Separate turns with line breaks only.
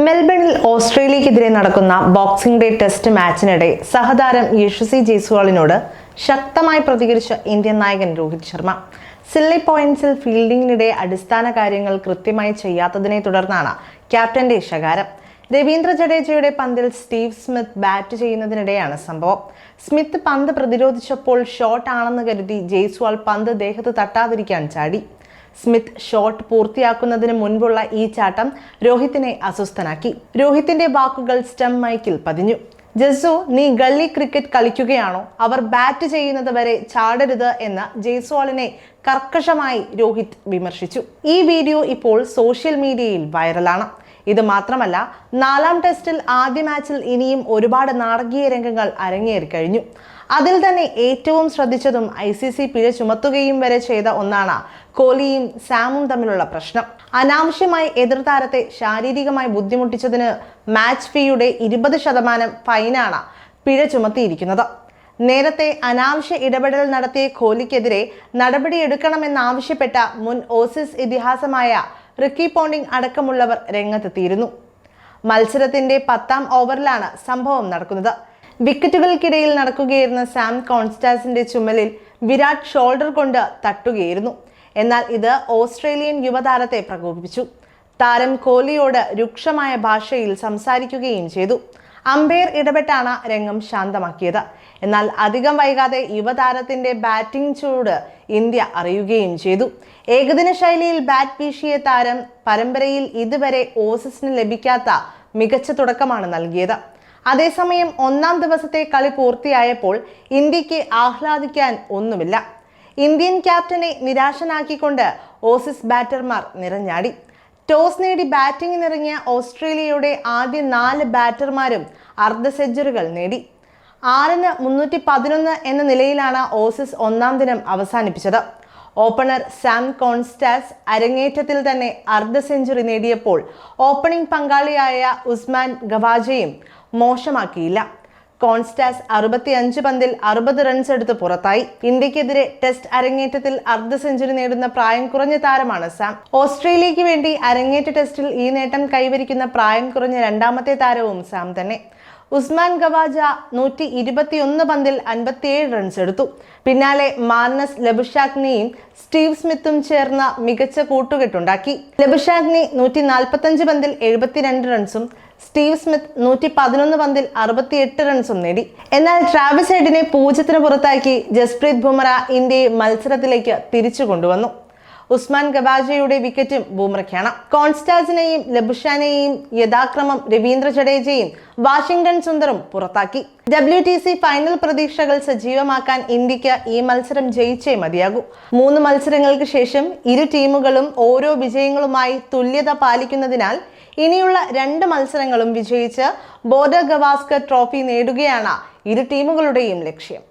മെൽബണിൽ ഓസ്ട്രേലിയക്കെതിരെ നടക്കുന്ന boxing day test മാച്ചിനിടെ സഹതാരം Yashasvi ജയ്സ്വാളിനോട് ശക്തമായി പ്രതികരിച്ച ഇന്ത്യൻ നായകൻ രോഹിത് ശർമ്മ. സില്ലി പോയിന്റ്സിൽ ഫീൽഡിംഗിനിടെ അടിസ്ഥാന കാര്യങ്ങൾ കൃത്യമായി ചെയ്യാത്തതിനെ തുടർന്നാണ് ക്യാപ്റ്റന്റെ ശകാരം. രവീന്ദ്ര ജഡേജയുടെ പന്തിൽ സ്റ്റീവ് സ്മിത്ത് ബാറ്റ് ചെയ്യുന്നതിനിടെയാണ് സംഭവം. സ്മിത്ത് പന്ത് പ്രതിരോധിച്ചപ്പോൾ ഷോട്ട് ആണെന്ന് കരുതി ജയ്സ്വാൾ പന്ത് ദേഹത്ത് തട്ടാതിരിക്കാൻ ചാടി. സ്മിത്ത് ഷോട്ട് പൂർത്തിയാക്കുന്നതിന് മുൻപുള്ള ഈ ചാട്ടം രോഹിത്തിനെ അസ്വസ്ഥനാക്കി. രോഹിത്തിന്റെ വാക്കുകൾ സ്റ്റംപ് മൈക്കിൽ പതിഞ്ഞു. ജസ്സു, നീ ഗള്ളി ക്രിക്കറ്റ് കളിക്കുകയാണോ? അവർ ബാറ്റ് ചെയ്യുന്നത് വരെ ചാടരുത് എന്ന് ജയ്സ്വാളിനെ കർക്കശമായി രോഹിത് വിമർശിച്ചു. ഈ വീഡിയോ ഇപ്പോൾ സോഷ്യൽ മീഡിയയിൽ വൈറലാണ്. ഇത് മാത്രമല്ല, 4ാം ടെസ്റ്റിൽ ആദ്യ മാച്ചിൽ ഇനിയും ഒരുപാട് നാടകീയ രംഗങ്ങൾ അരങ്ങേറി കഴിഞ്ഞു. അതിൽ തന്നെ ഏറ്റവും ശ്രദ്ധിച്ചതും ICC പിഴ ചുമത്തുകയും വരെ ചെയ്ത ഒന്നാണ് കോഹ്ലിയും സാമും തമ്മിലുള്ള പ്രശ്നം. അനാവശ്യമായി എതിർതാരത്തെ ശാരീരികമായി ബുദ്ധിമുട്ടിച്ചതിന് മാച്ച് ഫീയുടെ 20% ഫൈനാണ് പിഴ ചുമത്തിയിരിക്കുന്നത്. നേരത്തെ അനാവശ്യ ഇടപെടൽ നടത്തിയ കോഹ്ലിക്കെതിരെ നടപടിയെടുക്കണമെന്നാവശ്യപ്പെട്ട മുൻ ഓസീസ് ഇതിഹാസമായ റിക്കി പോണ്ടിംഗ് അടക്കമുള്ളവർ രംഗത്തെത്തിയിരുന്നു. മത്സരത്തിന്റെ 10ാം ഓവറിലാണ് സംഭവം നടക്കുന്നത്. വിക്കറ്റുകൾക്കിടയിൽ നടക്കുകയായിരുന്ന സാം കോൺസ്റ്റാസിന്റെ ചുമലിൽ വിരാട് ഷോൾഡർ കൊണ്ട് തട്ടുകയായിരുന്നു. എന്നാൽ ഇത് ഓസ്ട്രേലിയൻ യുവതാരത്തെ പ്രകോപിപ്പിച്ചു. താരം കോഹ്ലിയോട് രൂക്ഷമായ ഭാഷയിൽ സംസാരിക്കുകയും ചെയ്തു. അമ്പയർ ഇടപെട്ടാണ് രംഗം ശാന്തമാക്കിയത്. എന്നാൽ അധികം വൈകാതെ യുവതാരത്തിന്റെ ബാറ്റിംഗ് ചൂട് ഇന്ത്യ അറിയുകയും ചെയ്തു. ഏകദിന ശൈലിയിൽ ബാറ്റ് വീശിയ താരം പരമ്പരയിൽ ഇതുവരെ ഓസീസിന് ലഭിക്കാത്ത മികച്ച തുടക്കമാണ് നൽകിയത്. അതേസമയം 1ാം ദിവസത്തെ കളി പൂർത്തിയായപ്പോൾ ഇന്ത്യക്ക് ആഹ്ലാദിക്കാൻ ഒന്നുമില്ല. ഇന്ത്യൻ ക്യാപ്റ്റനെ നിരാശനാക്കിക്കൊണ്ട് ഓസീസ് ബാറ്റർമാർ നിറഞ്ഞാടി. ടോസ് നേടി ബാറ്റിംഗിനിറങ്ങിയ ഓസ്ട്രേലിയയുടെ ആദ്യ 4 ബാറ്റർമാരും അർദ്ധ സെഞ്ചുറികൾ നേടി. 6-ന് 311 എന്ന നിലയിലാണ് ഓസീസ് 1ാം ദിനം അവസാനിപ്പിച്ചത്. ഓപ്പണർ സാം കോൺസ്റ്റാസ് അരങ്ങേറ്റത്തിൽ തന്നെ അർദ്ധ സെഞ്ചുറി നേടിയപ്പോൾ ഓപ്പണിംഗ് പങ്കാളിയായ ഉസ്മാൻ ഗവാജയും മോശമാക്കിയില്ല. കോൺസ്റ്റാസ് 65 പന്തിൽ 60 റൺസ് എടുത്ത് പുറത്തായി. ഇന്ത്യക്കെതിരെ ടെസ്റ്റ് അരങ്ങേറ്റത്തിൽ അർദ്ധ സെഞ്ചുറി നേടുന്ന പ്രായം കുറഞ്ഞ താരമാണ് സാം. ഓസ്ട്രേലിയക്ക് വേണ്ടി അരങ്ങേറ്റ ടെസ്റ്റിൽ ഈ നേട്ടം കൈവരിക്കുന്ന പ്രായം കുറഞ്ഞ 2ാമത്തെ താരവും സാം തന്നെ. ഉസ്മാൻ ഗവാജ 121 പന്തിൽ 57 റൺസ് എടുത്തു. പിന്നാലെ മാർനസ് ലബുഷാഗ്നിയും സ്റ്റീവ് സ്മിത്തും ചേർന്ന മികച്ച കൂട്ടുകെട്ടുണ്ടാക്കി. ലബുഷാഗ്നി 145 പന്തിൽ 72 റൺസും സ്റ്റീവ് സ്മിത്ത് 111 പന്തിൽ 68 റൺസും നേടി. എന്നാൽ ട്രാവിസ് ഹെഡിനെ 0-ന് പുറത്താക്കി ജസ്പ്രീത് ബുംറ ഇന്ത്യയെ മത്സരത്തിലേക്ക് തിരിച്ചു കൊണ്ടുവന്നു. ഉസ്മാൻ ഗവാജയുടെ വിക്കറ്റും ബൂമ്രയ്ക്കാണ്. കോൺസ്റ്റാസിനെയും ലബുഷാനെയും യഥാക്രമം രവീന്ദ്ര ജഡേജയും വാഷിംഗ്ടൺ സുന്ദറും പുറത്താക്കി. WTC ഫൈനൽ പ്രതീക്ഷകൾ സജീവമാക്കാൻ ഇന്ത്യക്ക് ഈ മത്സരം ജയിച്ചേ മതിയാകൂ. 3 മത്സരങ്ങൾക്ക് ശേഷം ഇരു ടീമുകളും ഓരോ വിജയങ്ങളുമായി തുല്യത പാലിക്കുന്നതിനാൽ ഇനിയുള്ള 2 മത്സരങ്ങളും വിജയിച്ച് ബോർഡർ ഗവാസ്കർ ട്രോഫി നേടുകയാണ് ഇരു ടീമുകളുടെയും ലക്ഷ്യം.